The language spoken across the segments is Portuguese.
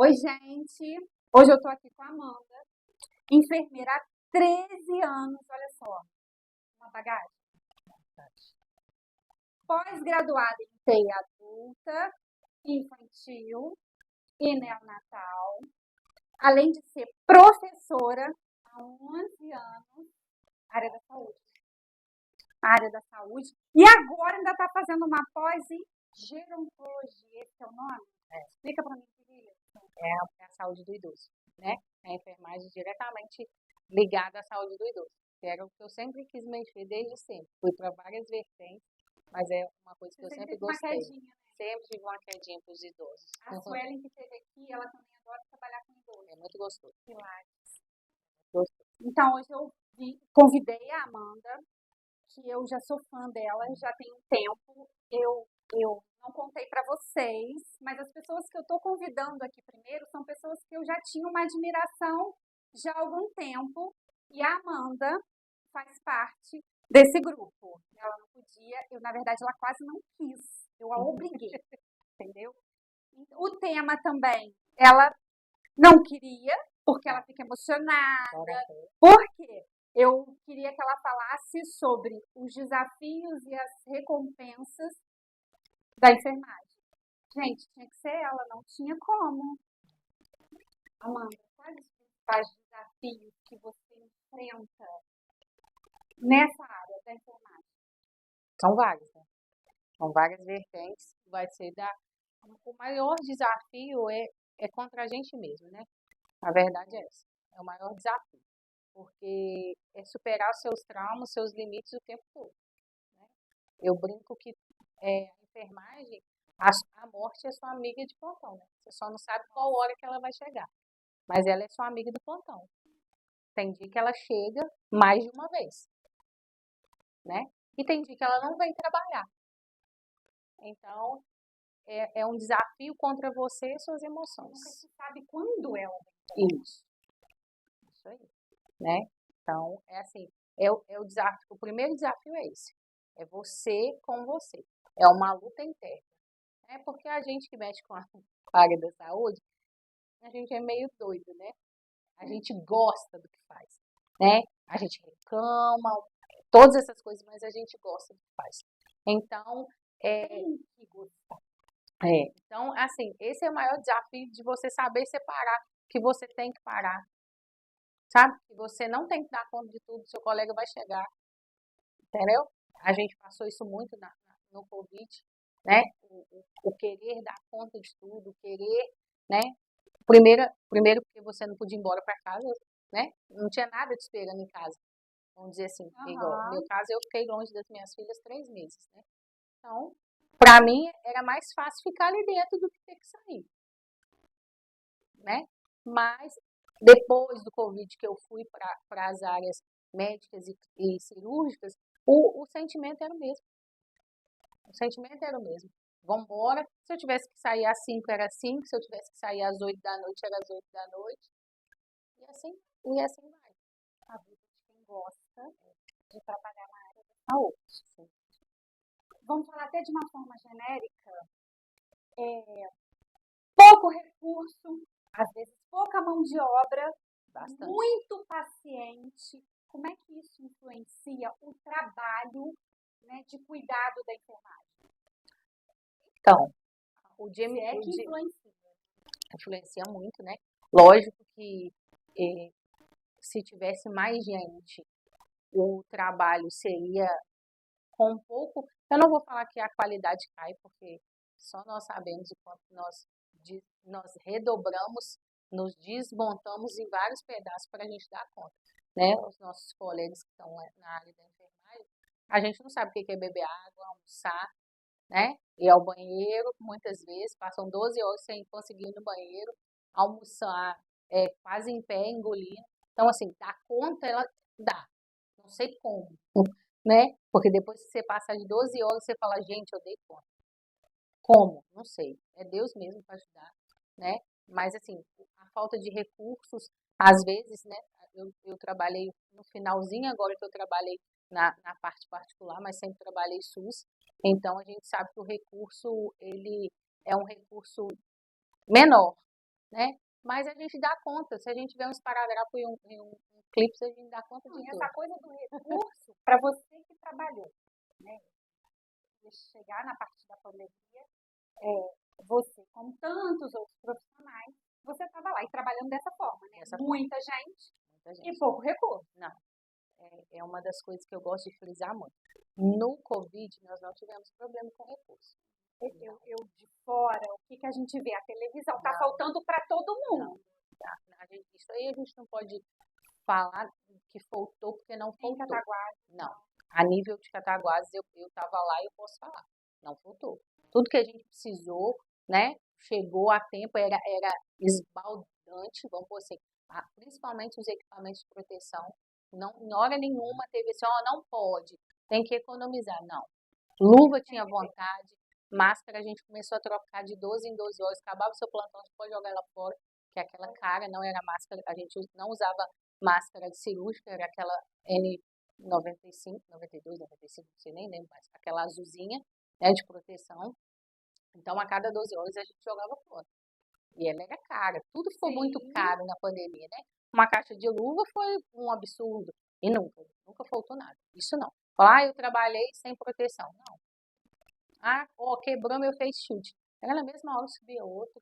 Oi, gente. Hoje eu tô aqui com a Amanda, enfermeira há 13 anos, olha só, uma bagagem. Pós-graduada em TI adulta, infantil e neonatal, além de ser professora há 11 anos, área da saúde. Área da saúde. E agora ainda está fazendo uma pós em gerontologia, esse é o nome? Explica para mim o que é isso. É a saúde do idoso, né? É a enfermagem diretamente ligada à saúde do idoso, que era o que eu sempre quis mexer desde sempre. Fui para várias vertentes, mas é uma coisa que eu sempre gostei. Quedinha, né? Sempre tive uma quedinha para os idosos. A Suelen que esteve aqui, ela também adora trabalhar com idosos. É muito gostoso. Pilates. Gostoso. Então, hoje eu convidei a Amanda, que eu já sou fã dela, já tem um tempo. Eu não contei para vocês, mas as pessoas que eu estou convidando aqui primeiro são pessoas que eu já tinha uma admiração já há algum tempo. E a Amanda faz parte desse grupo. Ela não podia, na verdade, ela quase não quis. Eu a obriguei, entendeu? O tema também, ela não queria, porque ela fica emocionada. Por quê? Eu queria que ela falasse sobre os desafios e as recompensas da enfermagem. Gente, tinha que ser ela, não tinha como. Amanda, quais os principais desafios que você enfrenta nessa área da enfermagem? São vários, né? São várias vertentes. Vai ser o maior desafio é contra a gente mesmo, né? A verdade é essa. É o maior desafio. Porque é superar os seus traumas, seus limites o tempo todo. Né? Eu brinco que a enfermagem, a morte é sua amiga de plantão, né? Você só não sabe qual hora que ela vai chegar. Mas ela é sua amiga do plantão. Tem dia que ela chega mais de uma vez, né? E tem dia que ela não vem trabalhar. Então, é um desafio contra você e suas emoções. Nunca se sabe quando ela vem trabalhar. Isso aí, né? Então, é assim, é o desafio, o primeiro desafio é esse. É você com você. É uma luta interna. Porque a gente que mexe com a área da saúde, a gente é meio doido, né? A gente gosta do que faz, né? A gente reclama, todas essas coisas, mas a gente gosta do que faz. Então, então, assim, esse é o maior desafio de você saber separar que você tem que parar, sabe? Que você não tem que dar conta de tudo, seu colega vai chegar, entendeu? A gente passou isso muito no Covid, né? O querer dar conta de tudo, o querer, né? Primeiro porque você não podia ir embora para casa, né? Não tinha nada te esperando em casa. Vamos dizer assim, igual no meu caso, eu fiquei longe das minhas filhas 3 meses, né? Então, para mim, era mais fácil ficar ali dentro do que ter que sair, né? Mas, depois do Covid, que eu fui para as áreas médicas e cirúrgicas, o sentimento era o mesmo. O sentimento era o mesmo. Vamos embora. Se eu tivesse que sair às 5, era 5. Se eu tivesse que sair às 8 da noite, era às 8 da noite. E assim vai. A vida de quem gosta de trabalhar na área da saúde. Sim. Vamos falar até de uma forma genérica. Pouco recurso, às vezes pouca mão de obra, bastante. Muito paciente. Como é que isso influencia o trabalho, né, de cuidado da enfermagem? Então, influencia muito, né? Lógico que se tivesse mais gente, o trabalho seria com um pouco. Eu não vou falar que a qualidade cai, porque só nós sabemos o quanto nós redobramos, nos desmontamos em vários pedaços para a gente dar conta. Né? Os nossos colegas que estão na área da enfermagem, a gente não sabe o que é beber água, almoçar, né? Ir ao banheiro, muitas vezes, passam 12 horas sem conseguir ir no banheiro, almoçar quase em pé, engolindo. Então, assim, dar conta, ela dá. Não sei como, né? Porque depois que você passa de 12 horas, você fala, gente, eu dei conta. Como? Não sei. É Deus mesmo para ajudar, né? Mas, assim, a falta de recursos, às vezes, né? Eu trabalhei no finalzinho, agora que eu trabalhei na parte particular, mas sempre trabalhei SUS. Então, a gente sabe que o recurso, ele é um recurso menor, né? Mas a gente dá conta, se a gente tiver um esparadrapo e um clipe, a gente dá conta de Não, e tudo. essa coisa do recurso, para você que trabalhou, né? Chegar na parte da pandemia, você, como tantos outros profissionais, você estava lá e trabalhando dessa forma, né? Muita gente e pouco recurso. Não, é uma das coisas que eu gosto de frisar muito. No Covid, nós não tivemos problema com recurso. Eu de fora, o que a gente vê? A televisão está faltando para todo mundo. Isso aí a gente não pode falar que faltou porque não faltou. Em Cataguases. Não. A nível de Cataguases, eu estava lá e eu posso falar. Não faltou. Tudo que a gente precisou, né? Chegou a tempo, era esbaldante, vamos por assim. Principalmente os equipamentos de proteção. Não, em hora nenhuma teve assim, não pode, tem que economizar. Não. Luva tinha vontade, máscara a gente começou a trocar de 12 em 12 horas, acabava o seu plantão, você pode jogar ela fora, que aquela cara não era máscara, a gente não usava máscara de cirúrgica, era aquela N95, 92, 95, não sei nem lembro mais, aquela azulzinha, né, de proteção. Então, a cada 12 horas a gente jogava fora. E ela era cara, tudo ficou muito caro na pandemia, né? Uma caixa de luva foi um absurdo. E nunca faltou nada. Isso não. Falar, eu trabalhei sem proteção. Não. Quebrou meu face shield. Era na mesma hora subia outro.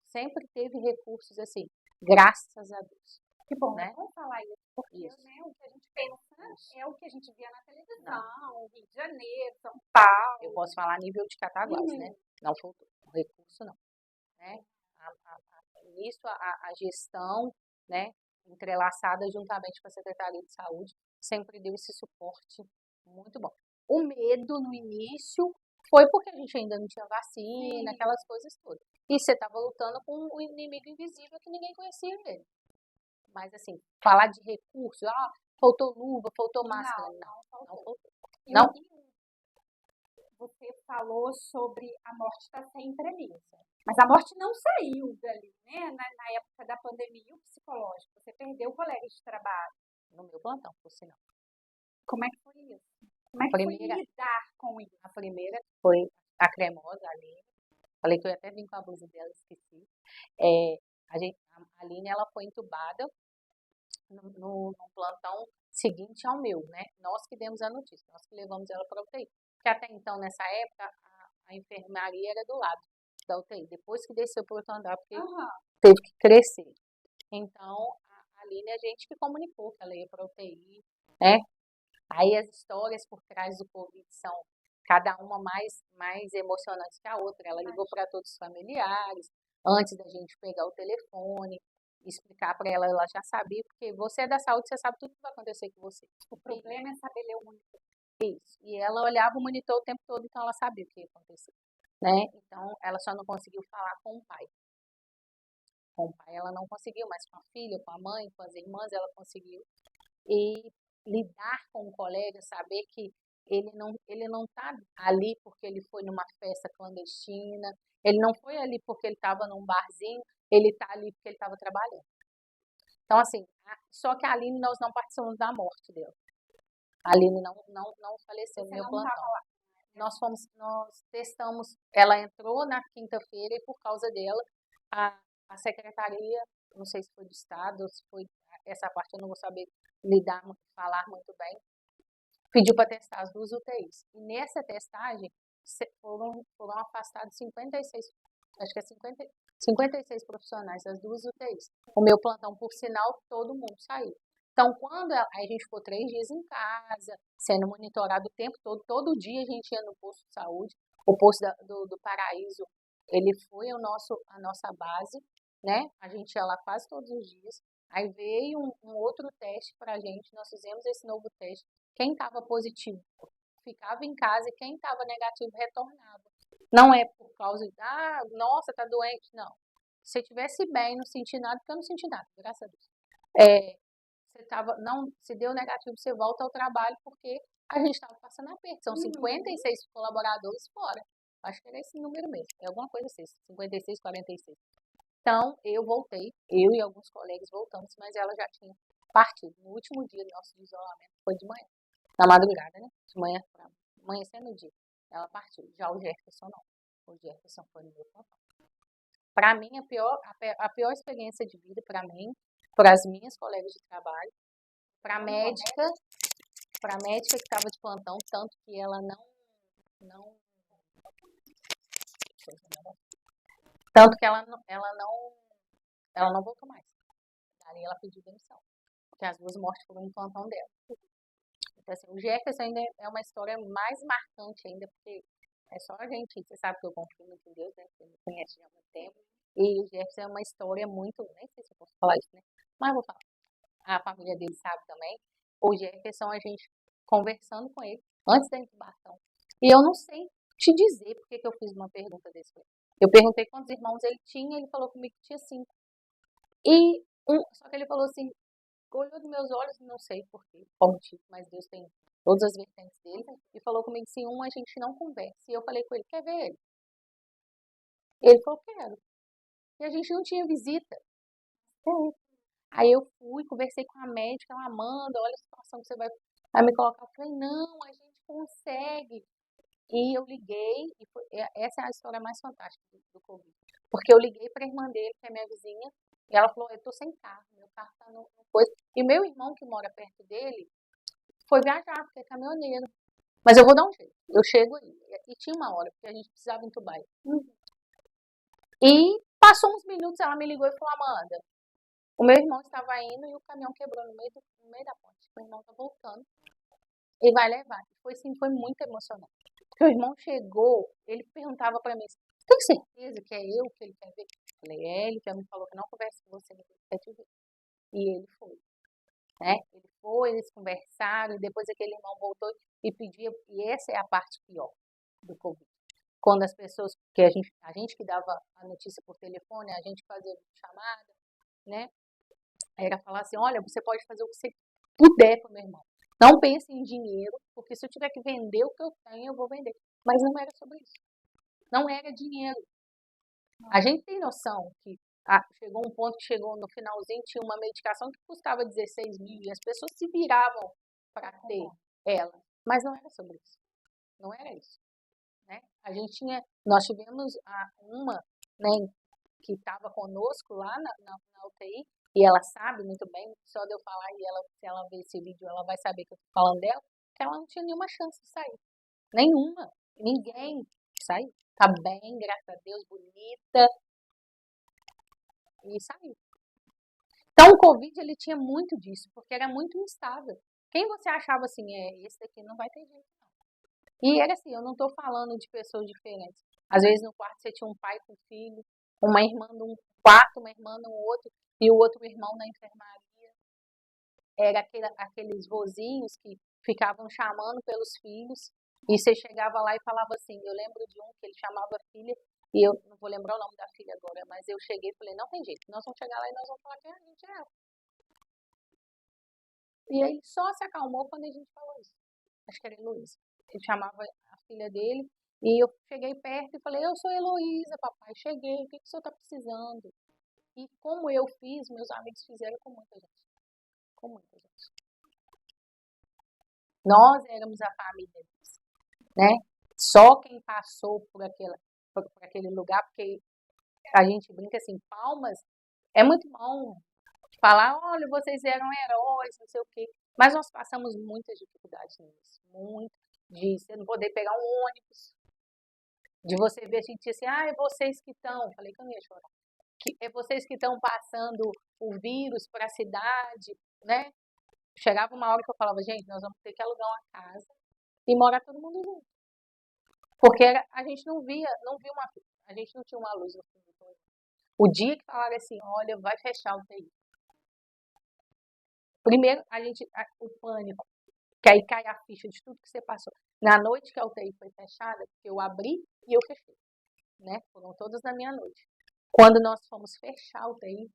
Sempre teve recursos assim, graças a Deus. Que bom, né? Vamos falar isso, porque né, o que a gente pensa é o que a gente via na televisão, Rio de Janeiro, São Paulo. Eu posso falar a nível de Cataguases, né? Não faltou. Recurso não. Né? Nisso, a gestão, né, entrelaçada juntamente com a Secretaria de Saúde, sempre deu esse suporte muito bom. O medo no início foi porque a gente ainda não tinha vacina, aquelas coisas todas. E você estava lutando com um inimigo invisível que ninguém conhecia ele. Mas assim, falar de recurso, faltou luva, faltou máscara. Não faltou. Não. Você falou sobre a morte estar sempre ali. Mas a morte não saiu dali, né? Na época da pandemia, o psicológico. Você perdeu o colega de trabalho. No meu plantão, por sinal. Como é que foi isso? Como é que foi lidar com isso? A primeira foi a cremosa, a Aline. Falei que eu ia até vim com a blusa dela, esqueci. A Aline, ela foi entubada no plantão seguinte ao meu, né? Nós que demos a notícia, nós que levamos ela para a UTI. Porque até então, nessa época, a enfermaria era do lado da UTI. Depois que desceu para o outro andar, porque teve que crescer. Então, a Aline, a gente que comunicou que ela ia para a UTI, né? Aí as histórias por trás do Covid são cada uma mais emocionante que a outra. Ela ligou para todos os familiares, antes da gente pegar o telefone, explicar para ela, ela já sabia, porque você é da saúde, você sabe tudo que vai acontecer com você. O problema é saber ler o monitor. Isso. E ela olhava o monitor o tempo todo, então ela sabia o que ia acontecer. Né? Então, ela só não conseguiu falar com o pai. Com o pai ela não conseguiu, mas com a filha, com a mãe, com as irmãs, ela conseguiu. E lidar com o colega, saber que ele não tá ali porque ele foi numa festa clandestina, ele não foi ali porque ele estava num barzinho, ele está ali porque ele estava trabalhando. Então, assim, só que a Aline, nós não participamos da morte dela. A Aline não faleceu no meu plantão. Nós testamos, ela entrou na quinta-feira e por causa dela, a secretaria, não sei se foi do estado, ou se foi, essa parte eu não vou saber falar muito bem, pediu para testar as duas UTIs. E nessa testagem foram afastados 56, acho que é 56 profissionais das duas UTIs. O meu plantão, por sinal, todo mundo saiu. Então, quando a gente ficou 3 dias em casa, sendo monitorado o tempo todo dia a gente ia no posto de saúde. O posto do Paraíso, ele foi a nossa base, né? A gente ia lá quase todos os dias. Aí veio um outro teste para a gente, nós fizemos esse novo teste. Quem estava positivo ficava em casa e quem estava negativo retornava. Não é por causa de, nossa, tá doente, não. Se você estivesse bem, não senti nada, porque eu não senti nada, graças a Deus. Se deu negativo, você volta ao trabalho, porque a gente estava passando aperto. São 56 colaboradores fora. Acho que era esse número mesmo. É alguma coisa assim, 56, 46. Então, eu voltei, eu e alguns colegas voltamos, mas ela já tinha partido. No último dia do nosso isolamento, foi de manhã. Na madrugada, né? De manhã, amanhecendo o dia. Ela partiu. Já o Jefferson não. O Jefferson foi no meu plantão. Para mim, a pior experiência de vida, para mim, para as minhas colegas de trabalho, para a médica, que estava de plantão, tanto que não, tanto que ela não voltou mais. Daí ela pediu demissão, porque as duas mortes foram no plantão dela. Então, assim, o Jefferson ainda é uma história mais marcante ainda, porque é só a gente, você sabe que eu confio muito em Deus, né? Você me conhece já há muito tempo. E o Jefferson é uma história muito, nem sei se eu posso falar isso, né? Mas eu vou falar. A família dele sabe também. O Jefferson, a gente conversando com ele antes da intubação. E eu não sei te dizer porque que eu fiz uma pergunta desse. Eu perguntei quantos irmãos ele tinha, ele falou comigo que tinha 5. Só que ele falou assim, olhou nos meus olhos, não sei por quê, qual motivo, mas Deus tem todas as vertentes dele, e falou comigo assim, a gente não conversa. E eu falei com ele, quer ver ele? Ele falou, quero. E a gente não tinha visita. Aí eu fui, conversei com a médica, ela, Amanda, olha a situação que você vai me colocar. Eu falei, não, a gente consegue. E eu liguei, essa é a história mais fantástica do Covid. Porque eu liguei para a irmã dele, que é minha vizinha, e ela falou, eu tô sem carro, meu carro tá no coisa. E meu irmão, que mora perto dele, foi viajar, porque é caminhoneiro. Mas eu vou dar um jeito, eu chego aí. E tinha uma hora, porque a gente precisava entubar ele. E passou uns minutos, ela me ligou e falou, Amanda, o meu irmão estava indo e o caminhão quebrou no meio da ponte. O irmão tá voltando e vai levar. Foi muito emocionante. Porque o irmão chegou, ele perguntava para mim, tem certeza que é eu que ele quer ver? Eu falei, ele já me falou que não conversa com você, mas ele quer te ver. E ele foi. Né? Ele foi, eles conversaram, e depois aquele irmão voltou e pedia, e essa é a parte pior do Covid. Quando as pessoas, que a gente que dava a notícia por telefone, a gente fazia chamada, né? Era falar assim, olha, você pode fazer o que você puder para o meu irmão. Não pense em dinheiro, porque se eu tiver que vender o que eu tenho, eu vou vender. Mas não era sobre isso. Não era dinheiro. A gente tem noção que chegou um ponto que chegou no finalzinho, tinha uma medicação que custava 16 mil e as pessoas se viravam para ter ela. Mas não era sobre isso. Não era isso. Né? Nós tivemos uma, né, que estava conosco lá na UTI, e ela sabe muito bem, só de eu falar, e se ela ver esse vídeo, ela vai saber que eu estou falando dela, que ela não tinha nenhuma chance de sair. Nenhuma. Ninguém saiu. Tá bem, graças a Deus, bonita. E saiu. Então o Covid, ele tinha muito disso, porque era muito instável. Quem você achava assim, esse daqui não vai ter jeito, não. E era assim, eu não estou falando de pessoas diferentes. Às vezes no quarto você tinha um pai com filho, uma irmã num quarto, uma irmã no outro, e o outro irmão na enfermaria. Era aqueles vozinhos que ficavam chamando pelos filhos, e você chegava lá e falava assim, eu lembro de um que ele chamava filha, e eu não vou lembrar o nome da filha agora, mas eu cheguei e falei, não tem jeito, nós vamos chegar lá e nós vamos falar que a gente é. E aí só se acalmou quando a gente falou isso. Acho que era Heloísa. Ele chamava a filha dele, e eu cheguei perto e falei, eu sou Heloísa, papai, cheguei, o que o senhor está precisando? E como eu fiz, meus amigos fizeram com muita gente. Com muita gente. Nós éramos a família deles, né? Só quem passou por aquele lugar, porque a gente brinca assim, Palmas, é muito bom falar, olha, vocês eram heróis, não sei o quê, mas nós passamos muitas dificuldades nisso, muito, de você não poder pegar um ônibus, de você ver a gente assim, é vocês que estão, falei que eu não ia chorar, é vocês que estão passando o vírus para a cidade, né? Chegava uma hora que eu falava, gente, nós vamos ter que alugar uma casa e morar todo mundo junto. Porque a gente não via a gente não tinha uma luz no fundo do túnel. O dia que falaram assim, olha, vai fechar o TI. Primeiro, o pânico, que aí cai a ficha de tudo que você passou. Na noite que a UTI foi fechada, eu abri e eu fechei, né? Foram todas na minha noite. Quando nós fomos fechar a UTI,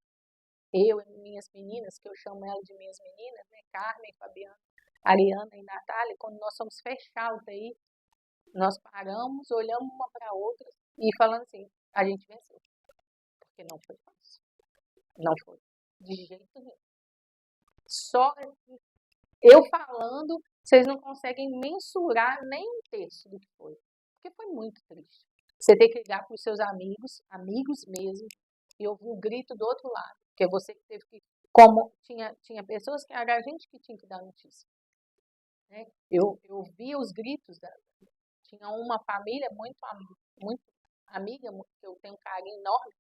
eu e minhas meninas, que eu chamo elas de minhas meninas, né? Carmen, Fabiana, Ariana e Natália, quando nós fomos fechar a UTI, nós paramos, olhamos uma para a outra e falando assim, a gente venceu. Porque não foi fácil. Não foi. De jeito nenhum. Só eu falando, vocês não conseguem mensurar nem um terço do que foi. Porque foi muito triste. Você tem que ligar para os seus amigos, amigos mesmo, e ouvir o grito do outro lado. Porque você que teve que. Como tinha pessoas que era a gente que tinha que dar notícia. Né? Eu via os gritos. Tinha uma família muito amiga, que eu tenho um carinho enorme,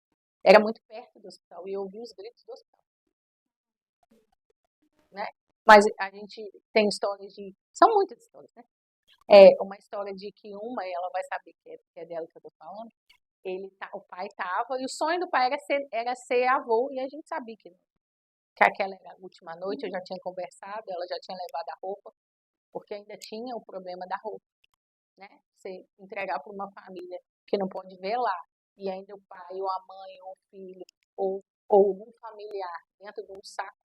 era muito perto do hospital, e eu ouvi os gritos do hospital. Né? Mas a gente tem histórias de. São muitas histórias, né? Uma história de que ela vai saber que é dela que eu tô falando. O pai estava, e o sonho do pai era ser avô, e a gente sabia que aquela era a última noite, eu já tinha conversado, ela já tinha levado a roupa, porque ainda tinha o problema da roupa, né? Você entregar para uma família que não pode velar, e ainda o pai, ou a mãe, ou o filho, ou algum familiar dentro de um saco,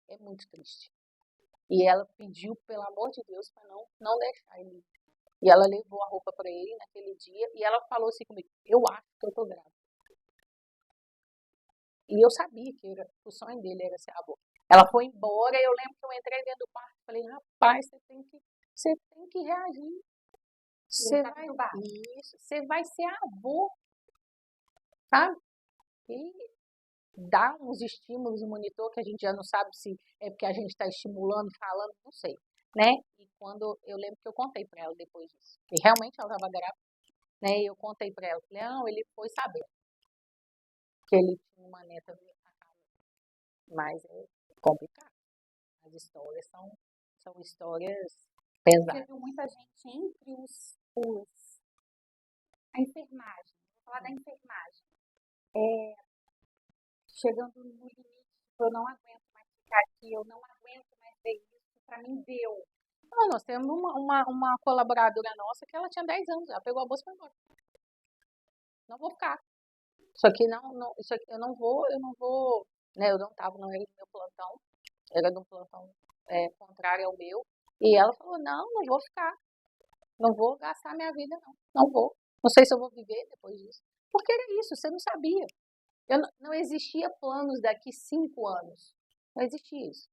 é muito triste. E ela pediu, pelo amor de Deus, para não deixar ele ir. E ela levou a roupa para ele naquele dia, e ela falou assim comigo, eu acho que eu tô grávida. E eu sabia que o sonho dele era ser avô. Ela foi embora, e eu lembro que eu entrei dentro do quarto e falei, rapaz, você tem que reagir. Você vai ser avô, sabe? E dá uns estímulos no monitor que a gente já não sabe se é porque a gente está estimulando, falando, não sei, né? E quando eu lembro que eu contei para ela depois disso, e realmente ela estava grávida, né? E eu contei para ela, falei, não, ele foi saber que ele tinha uma neta na casa, mas é complicado. As histórias são histórias pesadas. Você viu muita gente entre a enfermagem, vou falar da enfermagem, chegando no limite, eu não aguento mais ficar aqui, eu não aguento mais ver isso, para mim deu. Nós temos uma colaboradora nossa que ela tinha 10 anos, ela pegou a bolsa e foi embora. Não vou ficar. Isso aqui isso aqui eu não vou, né? Eu não era do meu plantão, era de um plantão contrário ao meu. E ela falou, não vou ficar. Não vou gastar minha vida, não vou. Não sei se eu vou viver depois disso. Porque era isso, você não sabia. Não existia planos daqui 5 anos. Não existia isso.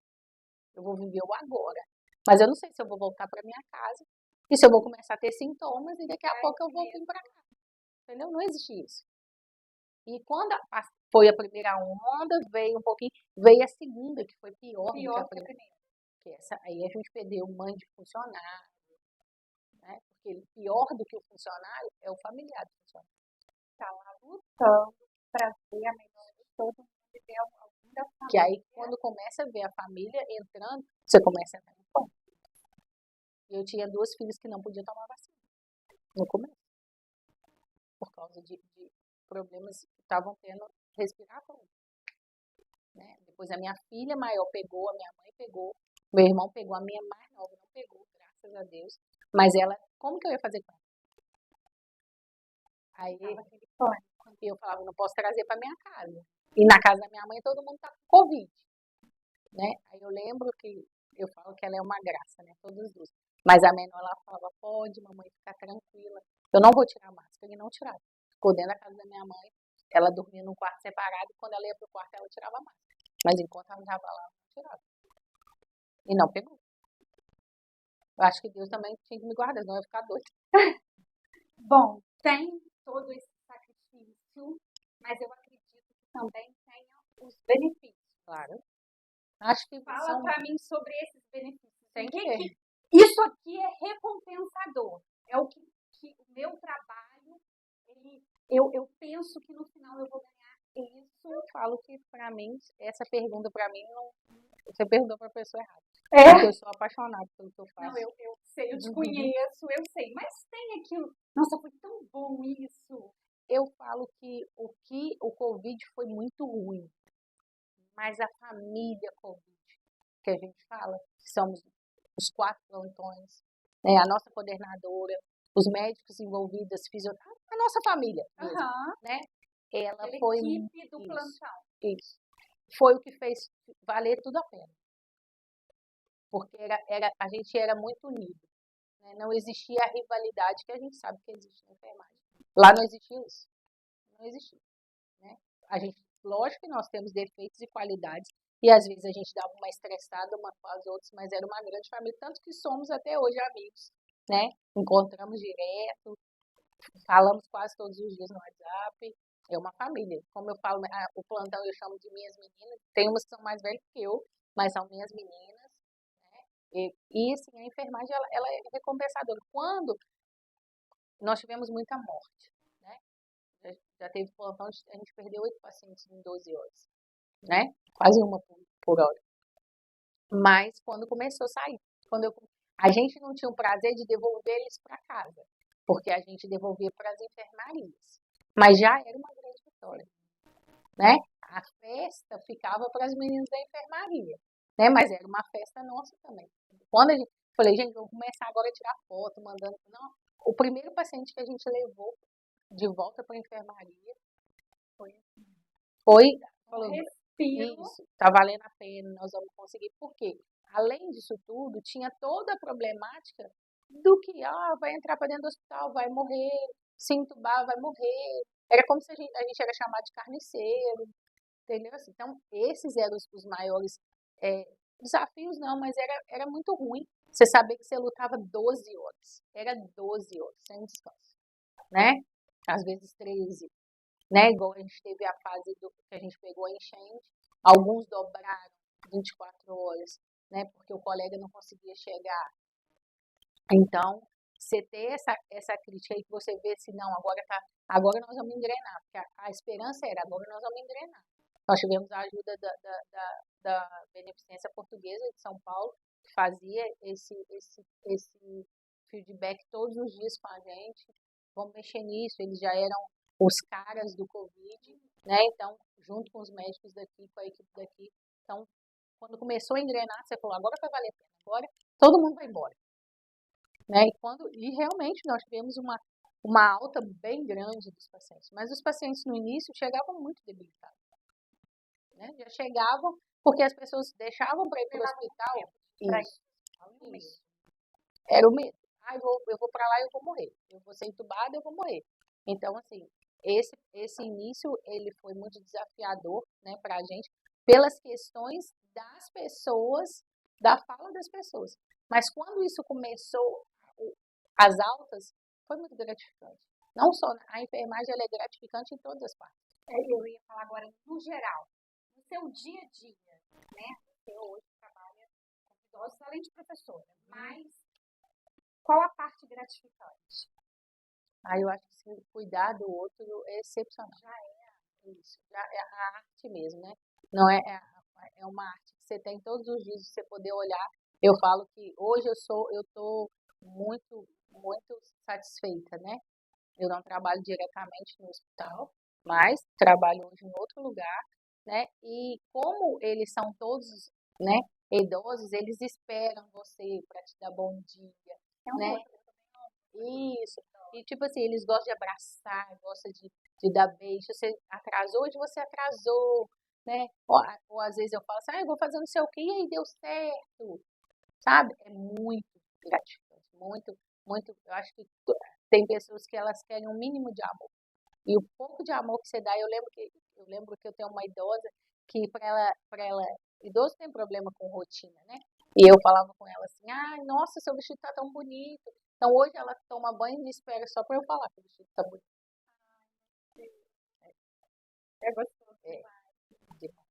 Eu vou viver o agora. Mas eu não sei se eu vou voltar para minha casa e se eu vou começar a ter sintomas e daqui a pouco eu vou vir para cá. Entendeu? Não existia isso. E quando foi a primeira onda, veio a segunda, que foi pior do que a primeira. Que aí a gente perdeu mãe de funcionário, né? Porque pior do que o funcionário é o familiar do funcionário. Está lá lutando para ver a melhor de todo mundo e ver algum da família. Que aí, quando começa a ver a família entrando, você começa a entrar em pânico. Eu tinha 2 filhas que não podiam tomar vacina no começo, por causa de problemas que estavam tendo respiratório. Né? Depois a minha filha maior pegou, a minha mãe pegou, meu irmão pegou, a minha mais nova não pegou, graças a Deus. Mas ela, como que eu ia fazer com ela? Aí eu falava, não posso trazer para minha casa. E na casa da minha mãe todo mundo tá com Covid. Né? Aí eu lembro que eu falo que ela é uma graça, né? Todas as duas. Mas a menor ela falava, pode, mamãe, ficar tranquila. Eu não vou tirar a máscara. E não tirava. Ficou dentro da casa da minha mãe. Ela dormia num quarto separado. E quando ela ia pro quarto, ela tirava a máscara. Mas enquanto ela estava lá, ela não tirava. E não pegou. Eu acho que Deus também tinha que me guardar, senão eu ia ficar doida. Bom, tem todo esse sacrifício, mas eu acredito que também tenha os benefícios. Claro. Acho que fala para mim sobre esses benefícios. Tem que isso aqui é recompensador. É o que o meu trabalho, eu penso que no final eu vou ganhar isso. Eu falo que para mim, essa pergunta para mim, você perguntou para a pessoa errada. Porque eu sou apaixonada pelo que eu faço. Não, eu sei, eu te conheço, eu sei. Mas tem aquilo, nossa, foi tão bom isso. Eu falo que o Covid foi muito ruim. Mas a família Covid, que a gente fala, que somos os 4 plantões, né, a nossa coordenadora, os médicos envolvidos, a nossa família mesmo, né? Ela foi equipe do plantão. Isso. Foi o que fez valer tudo a pena. Porque a gente era muito unido. Né? Não existia a rivalidade que a gente sabe que existe na enfermagem. Lá não existia isso. Não existia. Né? Lógico que nós temos defeitos e qualidades, e às vezes a gente dava uma estressada uma com as outras, mas era uma grande família, tanto que somos até hoje amigos, né? Encontramos direto, falamos quase todos os dias no WhatsApp, é uma família. Como eu falo, o plantão eu chamo de minhas meninas, tem umas que são mais velhas que eu, mas são minhas meninas, né? E assim, a enfermagem, ela é recompensadora. Quando nós tivemos muita morte, né? Já teve plantão, a gente perdeu 8 pacientes em 12 horas, né? Quase uma por hora. Mas quando começou a sair, a gente não tinha o prazer de devolver eles para casa, porque a gente devolvia para as enfermarias. Mas já era uma grande vitória, né? A festa ficava para as meninas da enfermaria, né? Mas era uma festa nossa também. Quando a gente, falei, gente, vamos começar agora a tirar foto, mandando. Não, o primeiro paciente que a gente levou de volta para a enfermaria foi falou, isso, tá valendo a pena, nós vamos conseguir. Por quê? Além disso tudo, tinha toda a problemática do que, vai entrar para dentro do hospital, vai morrer, se entubar, vai morrer. Era como se a gente era chamado de carniceiro, entendeu? Assim, então, esses eram os maiores desafios, não, mas era muito ruim. Você saber que você lutava 12 horas. Era 12 horas, sem descanso, né? Às vezes 13, né? Igual a gente teve a fase que a gente pegou a enchente, alguns dobraram 24 horas, né? Porque o colega não conseguia chegar. Então, você ter essa crítica aí que você vê se não, agora nós vamos engrenar, porque a esperança era, agora nós vamos engrenar. Nós tivemos a ajuda da Beneficência Portuguesa de São Paulo, que fazia esse feedback todos os dias com a gente. Vamos mexer nisso, eles já eram os caras do Covid, né? Então, junto com os médicos daqui, com a equipe daqui. Então, quando começou a engrenar, você falou, agora vai valer a pena, agora todo mundo vai embora. Né? E realmente nós tivemos uma alta bem grande dos pacientes, mas os pacientes no início chegavam muito debilitados. Né? Já chegavam porque as pessoas deixavam para ir para o hospital. Isso. Era o medo. Eu vou para lá e eu vou morrer. Eu vou ser entubada, eu vou morrer. Então, assim, esse início ele foi muito desafiador, né, para a gente, pelas questões das pessoas, da fala das pessoas. Mas quando isso começou, as altas, foi muito gratificante. Não só a enfermagem, ela é gratificante em todas as partes. Eu ia falar agora no geral, no seu dia a dia, né? Você hoje trabalha com idosos, além de professora, mas qual a parte gratificante? Eu acho que cuidar do outro é excepcional. Já é isso, já é a arte mesmo, né? Não é uma arte que você tem todos os dias, você poder olhar. Eu falo que hoje eu tô muito satisfeita, né? Eu não trabalho diretamente no hospital, mas trabalho hoje em outro lugar, né? E como eles são todos, né, idosos, eles esperam você para te dar bom dia, né? Isso. E tipo assim, eles gostam de abraçar, gostam de dar beijo. Você atrasou, hoje você atrasou, né? Ou às vezes eu falo assim, eu vou fazer não sei o quê, e aí deu certo. Sabe? É muito gratificante, muito. Eu acho que tem pessoas que elas querem um mínimo de amor. E o pouco de amor que você dá, eu lembro que eu tenho uma idosa que para ela, idoso tem problema com rotina, né? E eu falava com ela assim, nossa, seu vestido tá tão bonito. Então hoje ela toma banho e me espera só para eu falar que o vestido tá bonito. É gostoso. Demais.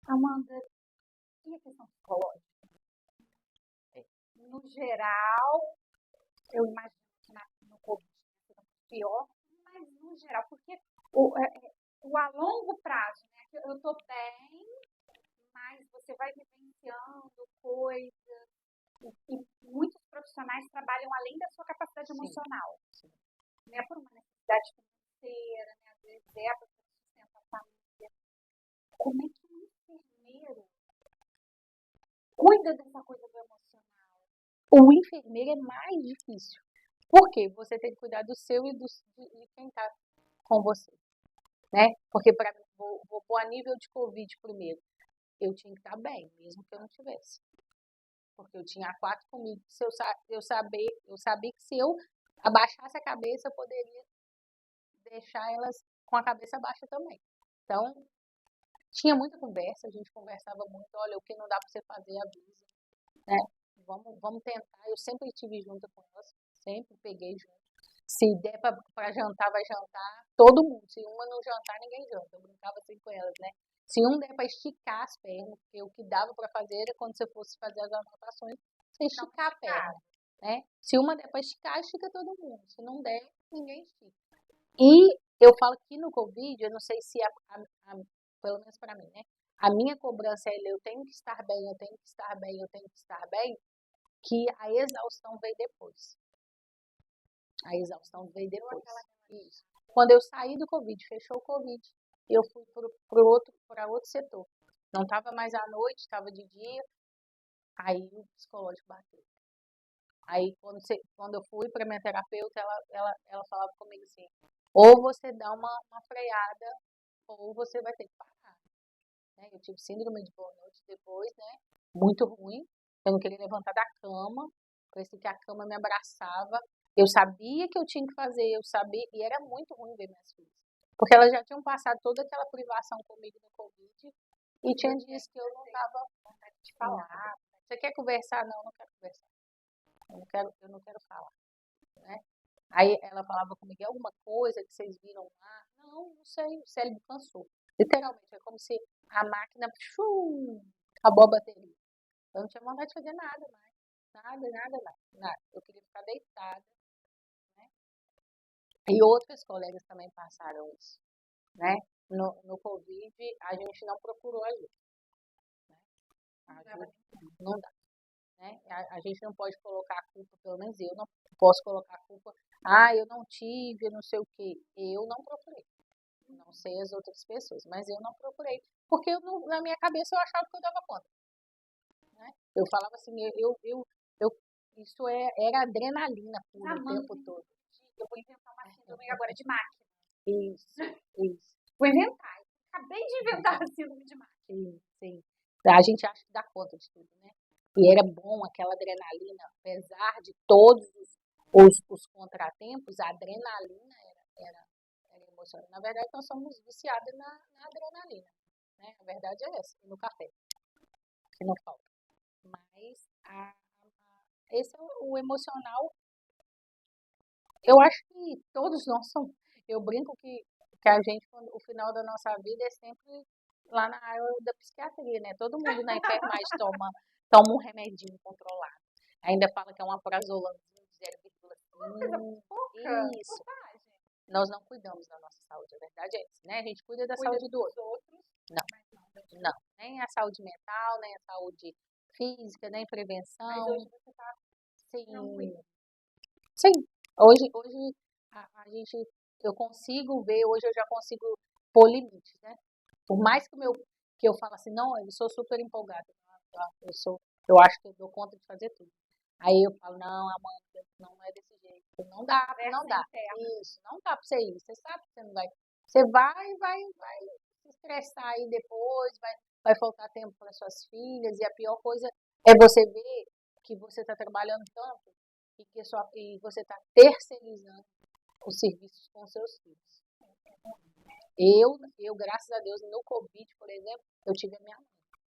Amanda, e a questão psicológica? No geral, eu imagino que no Covid seja pior, mas no geral, porque o a longo prazo, né? Eu estou bem, mas você vai vivenciando coisas, e muitos profissionais trabalham além da sua capacidade emocional, né? Por uma necessidade financeira, né? Às vezes é para sustentar a família. Como é que um enfermeiro cuida dessa coisa do emocional? O enfermeiro é mais difícil. Por quê? Você tem que cuidar do seu e de quem está com você. Né? Porque vou pôr a nível de Covid primeiro. Eu tinha que estar bem, mesmo que eu não tivesse. Porque eu tinha 4 comigo. Eu sabia que se eu abaixasse a cabeça, eu poderia deixar elas com a cabeça baixa também. Então, tinha muita conversa, a gente conversava muito, olha, o que não dá para você fazer, avisa. Né? Vamos tentar. Eu sempre estive junto com elas, sempre peguei junto. Se der pra jantar, vai jantar. Todo mundo. Se uma não jantar, ninguém janta. Eu brincava assim com elas, né? Se um der pra esticar as pernas, porque o que dava pra fazer era quando você fosse fazer as anotações, você esticar a perna, né? Se uma der pra esticar, estica todo mundo. Se não der, ninguém estica. E eu falo que no Covid, eu não sei se, pelo menos para mim, né? A minha cobrança é eu tenho que estar bem, eu tenho que estar bem, eu tenho que estar bem, que a exaustão veio depois. A exaustão veio depois. Isso. Quando eu saí do Covid, fechou o Covid, eu fui para outro setor. Não estava mais à noite, estava de dia, aí o psicológico bateu. Aí quando eu fui para minha terapeuta, ela falava comigo assim, ou você dá uma freada, ou você vai ter que parar. Né? Eu tive síndrome de burnout depois, né? Muito ruim. Eu não queria levantar da cama, parecia que a cama me abraçava. Eu sabia que eu tinha que fazer, eu sabia, e era muito ruim ver minhas filhas. Porque elas já tinham passado toda aquela privação comigo no Covid, e tinha dias que eu não dava vontade de falar. Você quer conversar? Não, não quero conversar. Eu não quero falar. Né? Aí ela falava comigo, é alguma coisa que vocês viram lá? Não, não sei, o cérebro cansou. Literalmente, é como se a máquina, acabou a bateria. Eu não tinha vontade de fazer nada mais. Nada. Eu queria ficar deitada. Né? E outras colegas também passaram isso. Né? No Covid, a gente não procurou ajuda. Né? Ajuda não dá. Né? A gente não pode colocar a culpa, pelo menos eu não posso colocar a culpa, eu não tive, não sei o quê. Eu não procurei. Não sei as outras pessoas, mas eu não procurei. Porque na minha cabeça eu achava que eu dava conta. Né? Eu falava assim, era adrenalina pura o tempo todo. Eu vou inventar uma síndrome agora de máquina. Isso. Vou inventar. Acabei de inventar a síndrome de máquina. Sim. A gente acha que dá conta de tudo, né? E era bom aquela adrenalina, apesar de todos os contratempos, a adrenalina era emocionante. Na verdade, nós somos viciados na adrenalina. Né? A verdade é essa, e no café, que não falta. Mas esse é o emocional. Eu acho que todos nós somos. Eu brinco que a gente, o final da nossa vida é sempre lá na área da psiquiatria, né? Todo mundo na enfermagem toma um remedinho controlado. Ainda fala que é uma prazolam de 0,5. Isso. Nós não cuidamos da nossa saúde, a verdade é essa, né? A gente cuida da saúde dos outros. Não. Nem a saúde mental, nem a saúde física, nem prevenção. Mas hoje você tá tranquilo. Sim. Hoje eu consigo ver, hoje eu já consigo pôr limites, né? Por mais que eu falo assim, não, eu sou super empolgada, eu acho que eu dou conta de fazer tudo. Aí eu falo, não, Amanda, não é desse jeito, não dá. Isso, não dá pra você ir, você sabe que você não vai. Você vai se estressar aí depois, vai faltar tempo para suas filhas, e a pior coisa é você ver que você está trabalhando tanto e você está terceirizando os serviços com seus filhos. Eu, graças a Deus, no Covid, por exemplo, eu tive a minha mãe,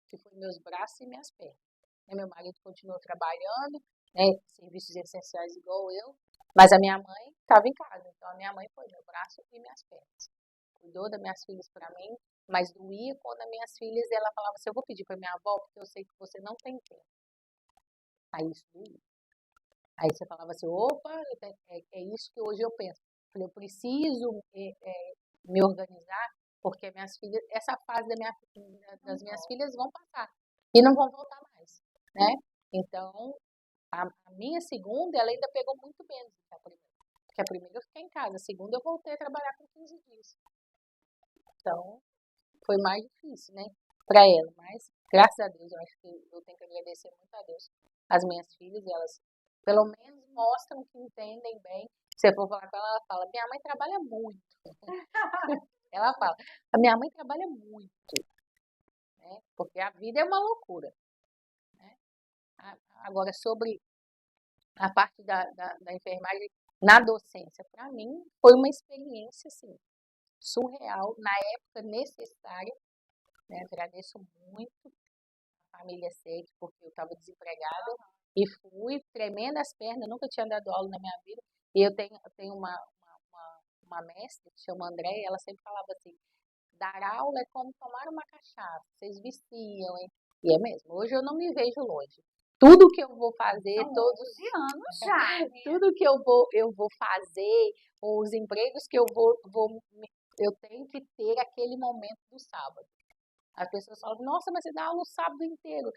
que foi meus braços e minhas pernas. Meu marido continuou trabalhando, né, serviços essenciais igual eu, mas a minha mãe estava em casa, então a minha mãe foi meu braço e minhas pernas. Cuidou das minhas filhas para mim, mas doía quando as minhas filhas, ela falava assim, eu vou pedir para minha avó, porque eu sei que você não tem tempo. Aí isso doía. Aí você falava assim, opa, é isso que hoje eu penso. Eu preciso me organizar, porque minhas filhas, essa fase das minhas filhas vão passar e não vão voltar mais, né? Então, a minha segunda, ela ainda pegou muito menos do que a primeira. Porque a primeira eu fiquei em casa, a segunda eu voltei a trabalhar com 15 dias. Então, foi mais difícil, né? Para ela, mas graças a Deus, eu acho que eu tenho que agradecer muito a Deus. As minhas filhas, elas pelo menos mostram que entendem bem. Se eu for falar com ela, ela fala, minha mãe trabalha muito. Ela fala, a minha mãe trabalha muito. Né? Porque a vida é uma loucura. Né? Agora, sobre a parte da enfermagem na docência, para mim, foi uma experiência, assim, surreal, na época necessária. Né? Agradeço muito a família Sede, porque eu estava desempregada e fui tremendo as pernas, nunca tinha dado aula na minha vida. E eu tenho uma mestre que chama André, e ela sempre falava assim, dar aula é como tomar uma cachaça, vocês viciam, hein? E é mesmo, hoje eu não me vejo longe. Tudo que eu vou fazer, São 11 anos já, né? tudo que eu vou fazer, ou os empregos que eu tenho que ter aquele momento do sábado. As pessoas falam, nossa, mas você dá aula o sábado inteiro.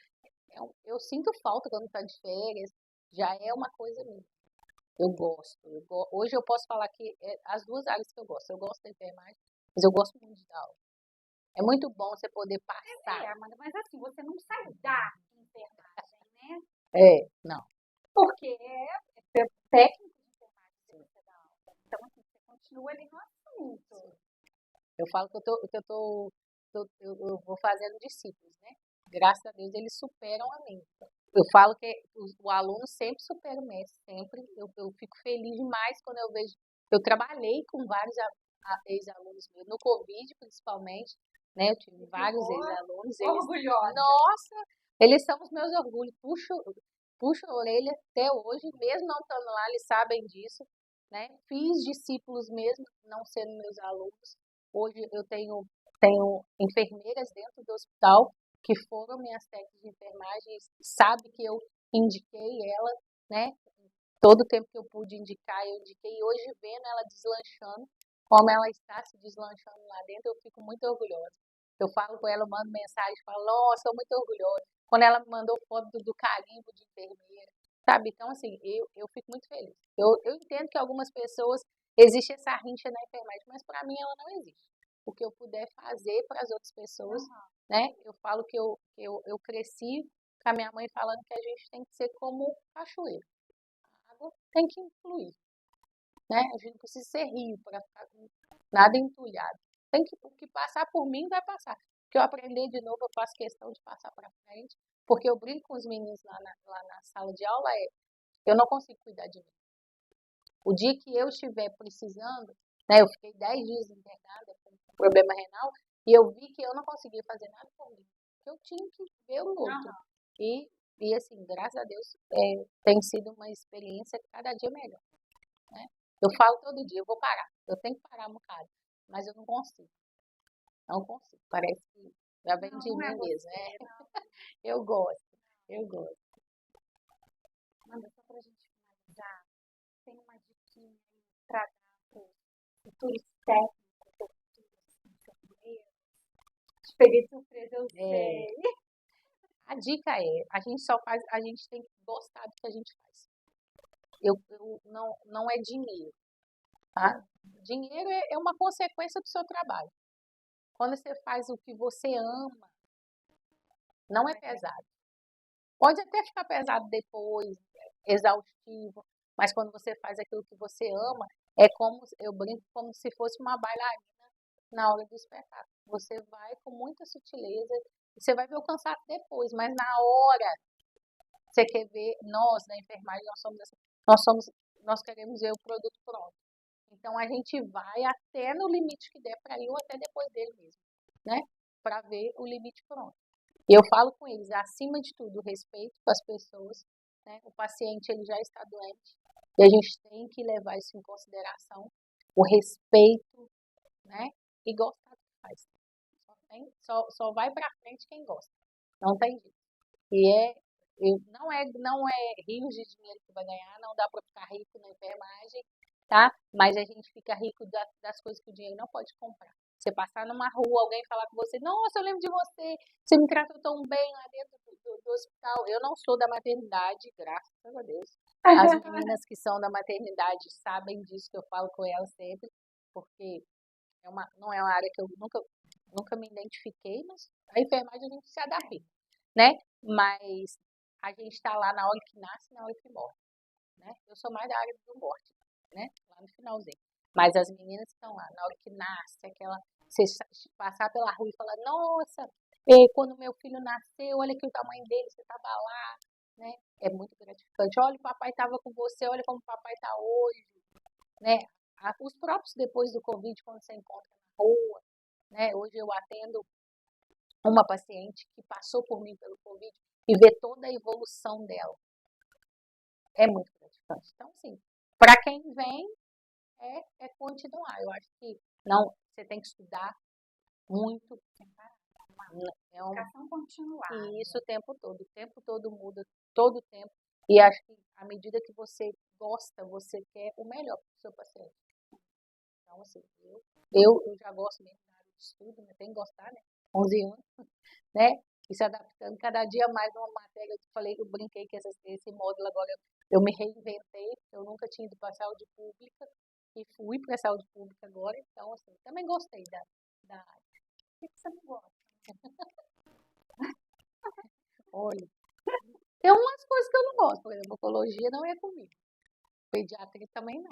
Eu sinto falta quando está de férias, já é uma coisa minha. Eu gosto. Hoje eu posso falar que as duas áreas que eu gosto. Eu gosto da enfermagem, mas eu gosto muito de dar aula. É muito bom você poder passar. Amanda, mas assim, você não sai da enfermagem, né? Não. Porque é técnico de enfermagem que você dá aula. Então, assim, você continua ali no assunto. Eu falo que eu vou fazendo discípulos, né? Graças a Deus eles superam a mim. Eu falo que o aluno sempre supera o mestre, sempre. Eu fico feliz demais quando eu vejo. Eu trabalhei com vários ex-alunos meus, no Covid principalmente, né? Eu tive vários ex-alunos. Orgulhosa. Nossa, eles são os meus orgulhos. Puxo a orelha até hoje, mesmo não estando lá, eles sabem disso, né? Fiz discípulos mesmo, não sendo meus alunos. Hoje eu tenho enfermeiras dentro do hospital que foram minhas técnicas de enfermagem, sabe que eu indiquei ela, né? Todo o tempo que eu pude indicar, eu indiquei. E hoje, vendo ela deslanchando, como ela está se deslanchando lá dentro, eu fico muito orgulhosa. Eu falo com ela, eu mando mensagem, falo, nossa, estou muito orgulhosa. Quando ela me mandou foto do carimbo de enfermeira, sabe? Então, assim, eu fico muito feliz. Eu entendo que algumas pessoas, existe essa rincha na enfermagem, mas para mim ela não existe. O que eu puder fazer para as outras pessoas, né? Eu falo que eu cresci com a minha mãe falando que a gente tem que ser como cachoeiro. A água tem que fluir, né? A gente não precisa ser rio para ficar com nada entulhado. O que passar por mim vai passar. O que eu aprender de novo, eu faço questão de passar para frente, porque eu brinco com os meninos lá na sala de aula, eu não consigo cuidar de mim. O dia que eu estiver precisando, né, eu fiquei 10 dias internada com problema renal, e eu vi que eu não conseguia fazer nada por mim. Eu tinha que ver o outro. E assim, graças a Deus, tem sido uma experiência cada dia melhor. Né? Eu falo todo dia, eu vou parar. Eu tenho que parar um bocado, mas eu não consigo. Não consigo. Parece que já vem de mim mesmo. Eu gosto. Manda só pra gente finalizar. Tem uma diquinha aí pra dar para os futuros técnicos, futuros enfermeiros. Te peguei de surpresa, eu sei. A dica a gente tem que gostar do que a gente faz. Não é dinheiro, tá? Dinheiro é uma consequência do seu trabalho. Quando você faz o que você ama, não é pesado. Pode até ficar pesado depois, exaustivo, mas quando você faz aquilo que você ama, eu brinco como se fosse uma bailarina na hora do espetáculo. Você vai com muita sutileza, você vai ver o cansaço depois, mas na hora você quer ver, nós da enfermagem, nós queremos ver o produto pronto. Então a gente vai até no limite que der para ir ou até depois dele mesmo, né? Para ver o limite pronto. E eu falo com eles, acima de tudo, o respeito com as pessoas, né? O paciente ele já está doente e a gente tem que levar isso em consideração, o respeito, né? E gostar do que faz. Só vai para frente quem gosta. Não tem jeito. Não é rios de dinheiro que vai ganhar, não dá para ficar rico na enfermagem, tá? Mas a gente fica rico das coisas que o dinheiro não pode comprar. Você passar numa rua, alguém falar com você, nossa, eu lembro de você, você me tratou tão bem lá dentro do hospital. Eu não sou da maternidade, graças a Deus. As meninas que são da maternidade sabem disso, que eu falo com elas sempre, porque não é uma área que eu nunca me identifiquei, mas a enfermagem a gente se adapta, né? Mas a gente está lá na hora que nasce e na hora que morre, né? Eu sou mais da área do morte, né? Lá no finalzinho. Mas as meninas estão lá, na hora que nasce, você passar pela rua e falar, nossa, quando meu filho nasceu, olha aqui o tamanho dele, você estava lá, né? É muito gratificante. Olha, o papai estava com você, olha como o papai está hoje, né? Os próprios depois do Covid, quando você encontra na rua, né? Hoje eu atendo uma paciente que passou por mim pelo Covid e ver toda a evolução dela. É muito gratificante. Então, sim, Para quem vem, é continuar. Eu acho que não, você tem que estudar muito. É um, Educação continuada. e isso o tempo todo muda, todo o tempo. E acho que à medida que você gosta, você quer o melhor para o seu paciente. Então, assim, eu já gosto mesmo da área de estudo, né? Tem que gostar, né? 11 anos, né? E se adaptando cada dia mais numa matéria. Eu falei, eu brinquei que esse módulo agora eu me reinventei, eu nunca tinha ido para a saúde pública e fui para a saúde pública agora. Então, assim, também gostei da área. O que você não gosta? Olha, tem umas coisas que eu não gosto, por exemplo, oncologia não é comigo. Pediatria também não.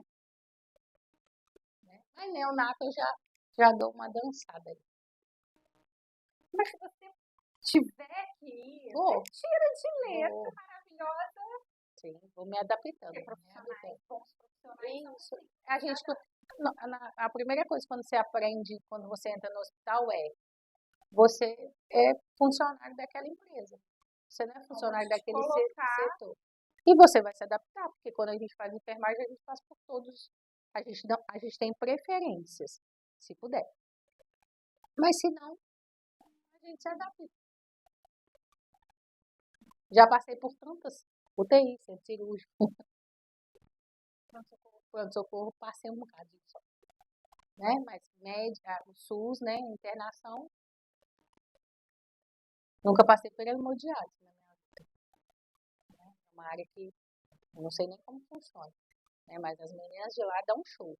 Né? Mas neonato eu já dou uma dançada aí. Mas se você tiver que ir, Vou. você tira de letra, Vou. maravilhosa. Sim, vou me adaptando. Porque profissionais, bons profissionais são Isso. assim. A gente, a primeira coisa quando você aprende, quando você entra no hospital você é funcionário daquela empresa. Você não é funcionário daquele setor. E você vai se adaptar, porque quando a gente faz enfermagem, a gente faz por todos. A gente tem preferências, se puder. Mas se não, a gente se adapta. Já passei por tantas UTI, centro cirúrgico, pronto-socorro, passei um bocado só. Né? Mas médica, o SUS, né? Internação, nunca passei por hemodiálise na minha vida. Né? É uma área que eu não sei nem como funciona. Né? Mas as meninas de lá dão um show.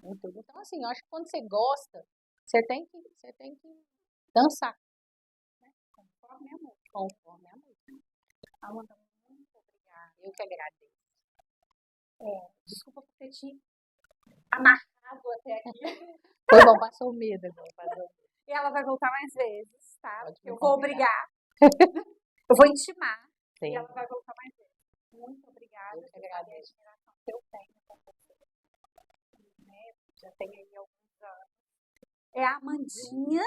Em tudo. Então, assim, eu acho que quando você gosta, você tem que dançar. Né? Conforme a música. Conforme a música. Amanda, muito obrigada. Eu que agradeço. Desculpa por ter te amarrado até aqui. Foi bom, passou medo agora. E ela vai voltar mais vezes, tá? Pode me Eu vou convidar. obrigar. Eu vou intimar. Sim. E ela vai voltar mais vezes. Muito obrigada. Eu que agradeço. A admiração que eu tenho com você. Né? Já tem aí alguns anos. É a Amandinha